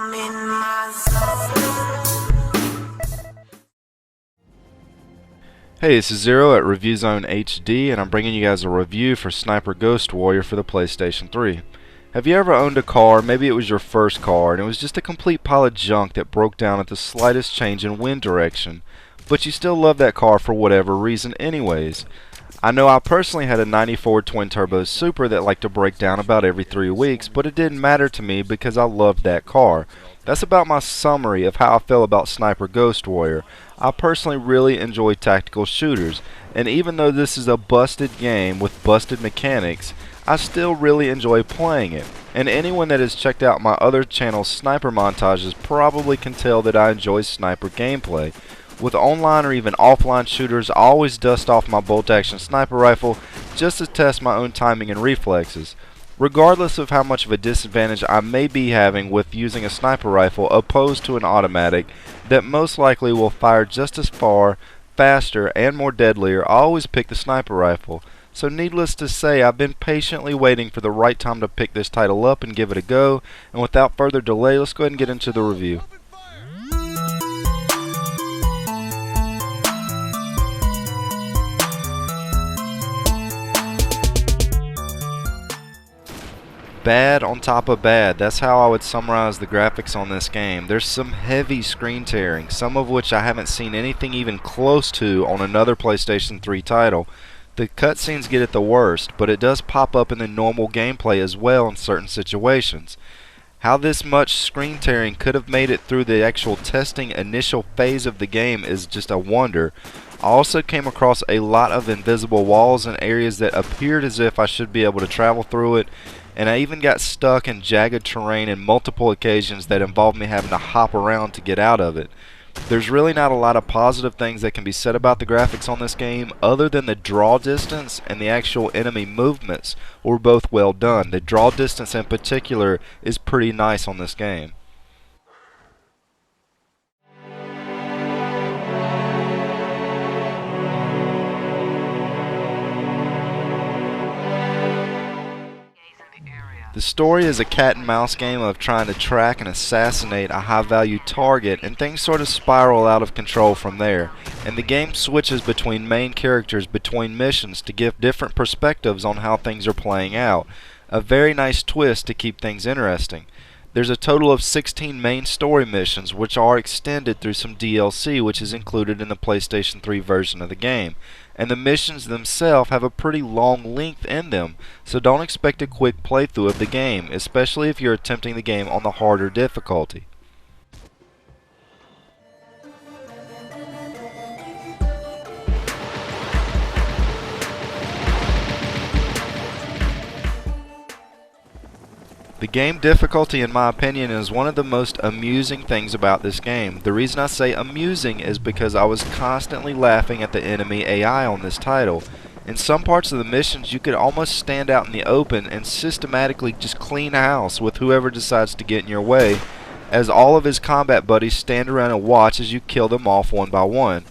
I'm in my zone. Hey, this is Zero at ReviewZoneHD, and I'm bringing you guys a review for Sniper Ghost Warrior for the PlayStation 3. Have you ever owned a car, maybe it was your first car, and it was just a complete pile of junk that broke down at the slightest change in wind direction, but you still love that car for whatever reason anyways? I know I personally had a 94 twin-turbo Super that liked to break down about every 3 weeks, but it didn't matter to me because I loved that car. That's about my summary of how I feel about Sniper Ghost Warrior. I personally really enjoy tactical shooters, and even though this is a busted game with busted mechanics, I still really enjoy playing it. And anyone that has checked out my other channel's sniper montages probably can tell that I enjoy sniper gameplay. With online or even offline shooters, I always dust off my bolt-action sniper rifle just to test my own timing and reflexes. Regardless of how much of a disadvantage I may be having with using a sniper rifle opposed to an automatic that most likely will fire just as far, faster, and more deadlier, I always pick the sniper rifle. So needless to say, I've been patiently waiting for the right time to pick this title up and give it a go, and without further delay, let's go ahead and get into the review. Bad on top of bad. That's how I would summarize the graphics on this game. There's some heavy screen tearing, some of which I haven't seen anything even close to on another PlayStation 3 title. The cutscenes get it the worst, but it does pop up in the normal gameplay as well in certain situations. How this much screen tearing could have made it through the actual testing initial phase of the game is just a wonder. I also came across a lot of invisible walls in areas that appeared as if I should be able to travel through it, and I even got stuck in jagged terrain in multiple occasions that involved me having to hop around to get out of it. There's really not a lot of positive things that can be said about the graphics on this game other than the draw distance and the actual enemy movements were both well done. The draw distance in particular is pretty nice on this game. The story is a cat and mouse game of trying to track and assassinate a high value target, and things sort of spiral out of control from there. And the game switches between main characters between missions to give different perspectives on how things are playing out. A very nice twist to keep things interesting. There's a total of 16 main story missions, which are extended through some DLC, which is included in the PlayStation 3 version of the game. And the missions themselves have a pretty long length in them, so don't expect a quick playthrough of the game, especially if you're attempting the game on the harder difficulty. The game difficulty, in my opinion, is one of the most amusing things about this game. The reason I say amusing is because I was constantly laughing at the enemy AI on this title. In some parts of the missions, you could almost stand out in the open and systematically just clean house with whoever decides to get in your way, as all of his combat buddies stand around and watch as you kill them off one by one.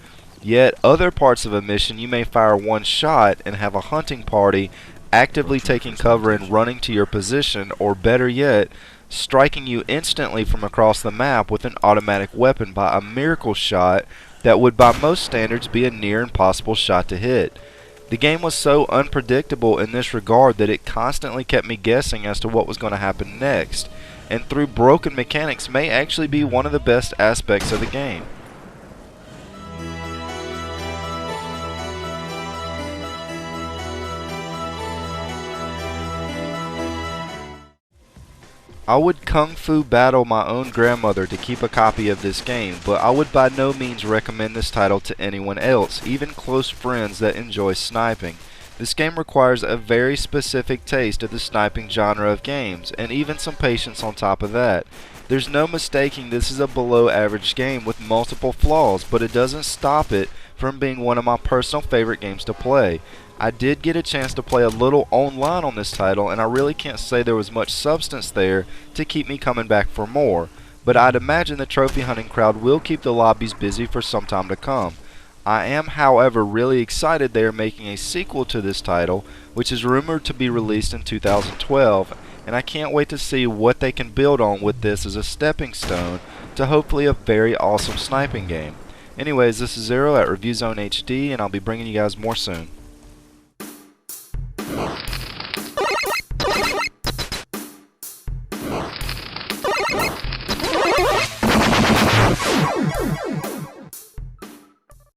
Yet, other parts of a mission, you may fire one shot and have a hunting party actively taking cover and running to your position, or better yet, striking you instantly from across the map with an automatic weapon by a miracle shot that would by most standards be a near impossible shot to hit. The game was so unpredictable in this regard that it constantly kept me guessing as to what was going to happen next, and through broken mechanics may actually be one of the best aspects of the game. I would kung fu battle my own grandmother to keep a copy of this game, but I would by no means recommend this title to anyone else, even close friends that enjoy sniping. This game requires a very specific taste of the sniping genre of games, and even some patience on top of that. There's no mistaking this is a below average game with multiple flaws, but it doesn't stop it from being one of my personal favorite games to play. I did get a chance to play a little online on this title, and I really can't say there was much substance there to keep me coming back for more, but I'd imagine the trophy hunting crowd will keep the lobbies busy for some time to come. I am, however, really excited they are making a sequel to this title, which is rumored to be released in 2012, and I can't wait to see what they can build on with this as a stepping stone to hopefully a very awesome sniping game. Anyways, this is Zero at ReviewZoneHD, and I'll be bringing you guys more soon.